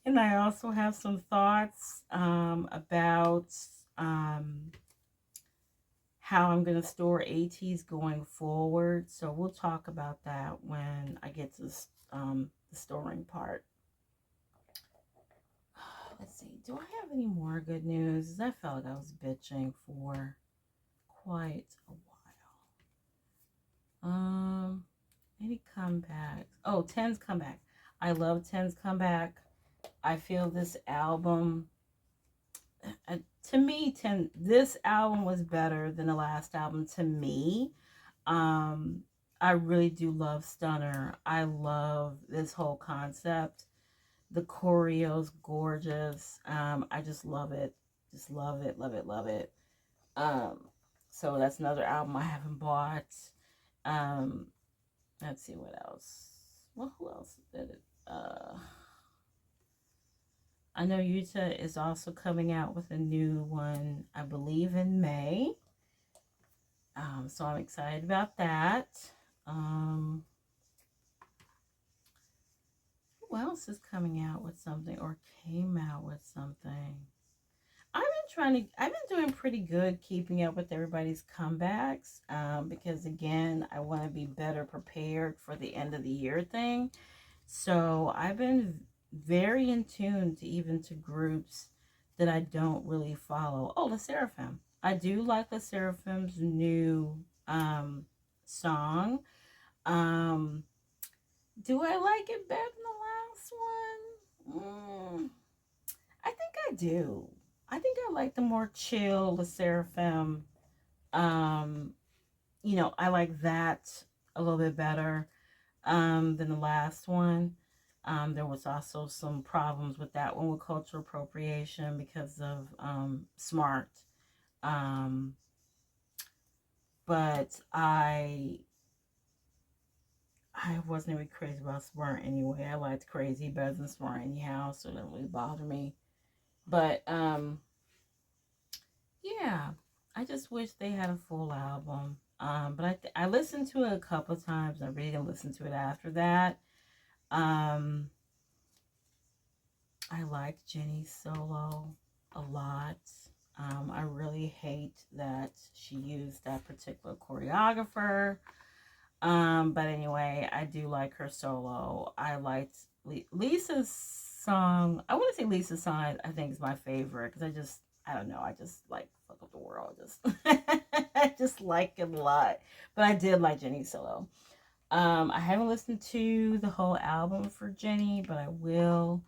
And I also have some thoughts about how I'm going to store ATs going forward. So we'll talk about that when I get to the storing part. Let's see, do I have any more good news? I felt like I was bitching for quite a while. Any comebacks? Oh, 10's comeback. I love 10's comeback. I feel this album, to me, this album was better than the last album to me. I really do love Stunner. I love this whole concept. The choreo's gorgeous. I just love it. Just love it, love it, love it. So that's another album I haven't bought. Let's see what else. Well, who else did it? I know Yuta is also coming out with a new one, I believe in May. So I'm excited about that. Who else is coming out with something or came out with something? I've been doing pretty good keeping up with everybody's comebacks, because again, I want to be better prepared for the end of the year thing. So I've been very in tune to groups that I don't really follow. Oh, LE SSERAFIM. I do like LE SSERAFIM's new song. Do I like it better than the last one? I think I do. I think I like the more chill LE SSERAFIM. You know, I like that a little bit better than the last one. There was also some problems with that one with cultural appropriation because of Smart. But I wasn't really crazy about Smart anyway. I liked Crazy better than Smart anyhow, so it didn't really bother me. But yeah, I just wish they had a full album. But I listened to it a couple of times. I really didn't listen to it after that. I liked Jennie's solo a lot. I really hate that she used that particular choreographer. But anyway, I do like her solo. I liked Lisa's song. I want to say Lisa's song, I think, is my favorite because I don't know, I just like Fuck Up the World. I just like it a lot. But I did like Jennie's solo. I haven't listened to the whole album for Jennie, but I will.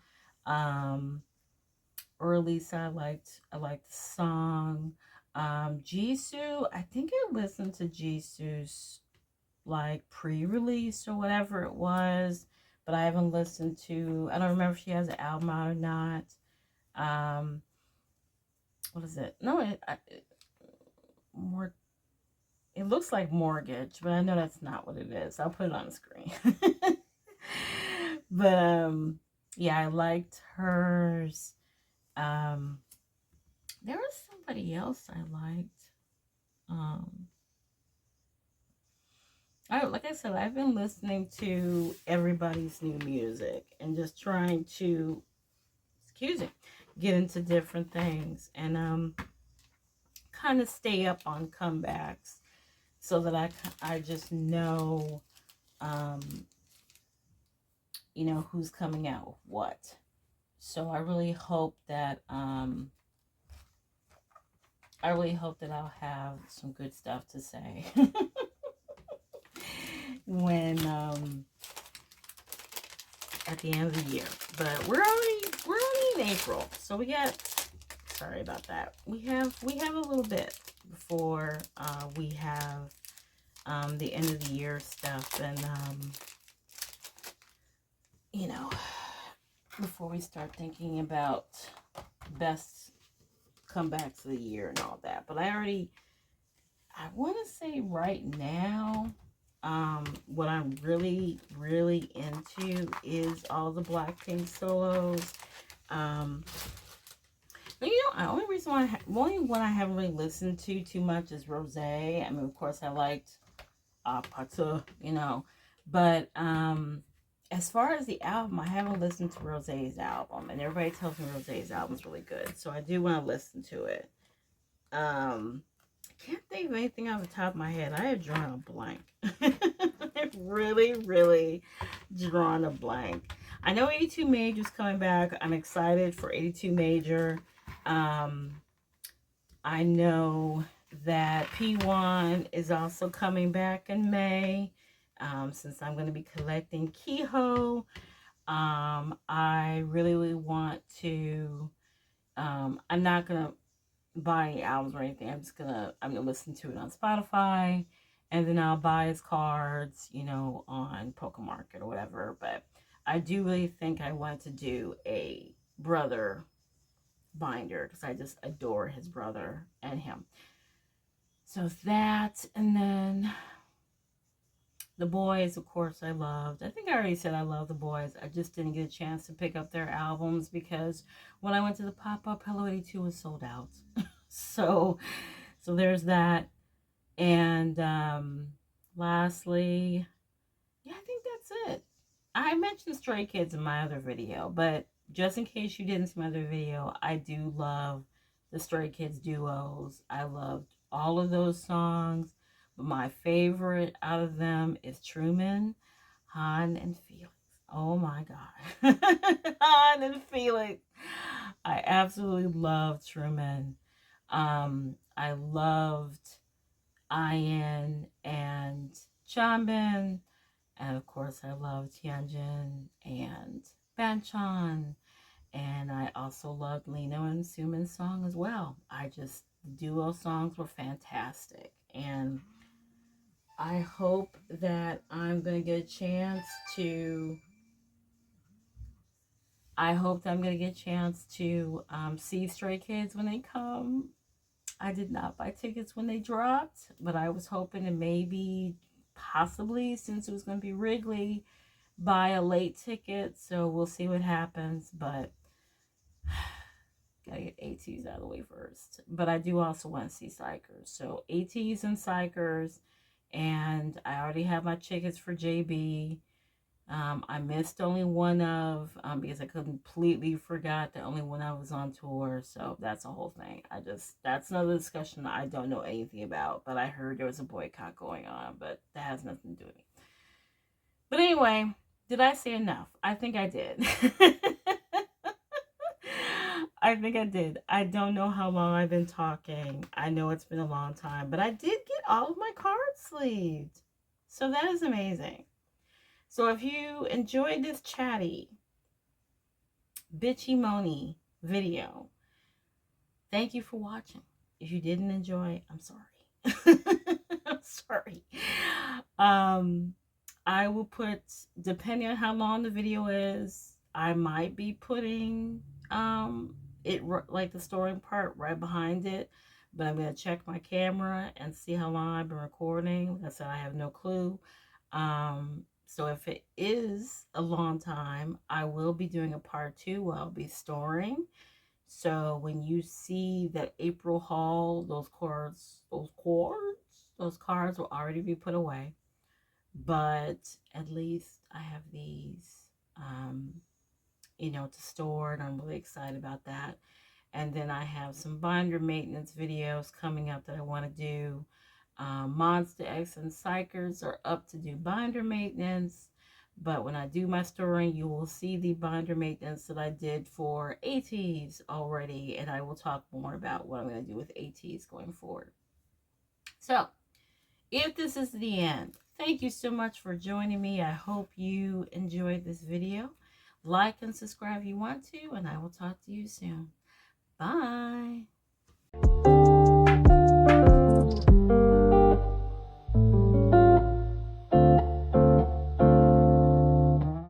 Or at least I liked the song. Jisoo, I think I listened to Jisoo's like pre-release or whatever it was, but I haven't listened to, I don't remember if she has an album out or not. What is it? No, it looks like Mortgage, but I know that's not what it is. I'll put it on the screen. But yeah, I liked hers. There was somebody else I liked. Um, like I said, I've been listening to everybody's new music and just trying to, excuse me, get into different things and kind of stay up on comebacks so that I just know, um, who's coming out with what. So I really hope that I'll have some good stuff to say when at the end of the year. But we're only in April, so we got. Sorry about that. We have a little bit before we have the end of the year stuff, and you know, before we start thinking about best comebacks of the year and all that. But I want to say right now, what I'm really, really into is all the BlackPink solos. But the only reason why only one I haven't really listened to too much is Rose. I mean, of course, I liked Pata, but as far as the album, I haven't listened to Rose's album, and everybody tells me Rose's album is really good, so I do want to listen to it. I can't think of anything off the top of my head. I have drawn a blank. I've really, really drawn a blank. I know 82 Major's coming back. I'm excited for 82 Major. I know that P1 is also coming back in May. Since I'm going to be collecting Kehoe, I really, really want to. I'm not going to buy any albums or anything. I'm gonna listen to it on Spotify, and then I'll buy his cards, on Pokemarket or whatever. But I do really think I want to do a brother binder because I just adore his brother and him. So that, and then the boys, of course, I loved. I think I already said I love the boys. I just didn't get a chance to pick up their albums because when I went to the pop-up, Hello 82 was sold out. So there's that. And lastly, yeah, I think that's it. I mentioned Stray Kids in my other video, but just in case you didn't see my other video, I do love the Stray Kids duos. I loved all of those songs, but my favorite out of them is Truman, Han, and Felix. Oh my God. Han and Felix. I absolutely love Truman. I loved Ian and Chanbin. And of course, I love Tianjin and Banchan. And I also loved Lino and Suman's song as well. The duo songs were fantastic. And I hope that I'm going to get a chance to. See Stray Kids when they come. I did not buy tickets when they dropped, but I was hoping to maybe, possibly, since it was going to be Wrigley, buy a late ticket. So we'll see what happens, but gotta get ATs out of the way first. But I do also want to see Xikers. So ATs and Xikers, and I already have my tickets for JB. I missed only one of, because I completely forgot that only one I was on tour. So that's a whole thing. That's another discussion that I don't know anything about. But I heard there was a boycott going on, but that has nothing to do with me. But anyway, did I say enough? I think I did. I think I did. I don't know how long I've been talking. I know it's been a long time, but I did get all of my cards sleeved. So that is amazing. So if you enjoyed this chatty, bitchy moany video, thank you for watching. If you didn't enjoy, I'm sorry. I'm sorry. I will put, depending on how long the video is, I might be putting it like the story part right behind it. But I'm going to check my camera and see how long I've been recording. Like I said, I have no clue. So if it is a long time, I will be doing a part 2 where I'll be storing So when you see that April haul, those cards will already be put away. But at least I have these, to store, and I'm really excited about that. And then I have some binder maintenance videos coming up that I want to do. Monster X and Xikers are up to do binder maintenance. But when I do my storing, you will see the binder maintenance that I did for ATs already. And I will talk more about what I'm going to do with ATs going forward. So, if this is the end, thank you so much for joining me. I hope you enjoyed this video. Like and subscribe if you want to, and I will talk to you soon. Bye.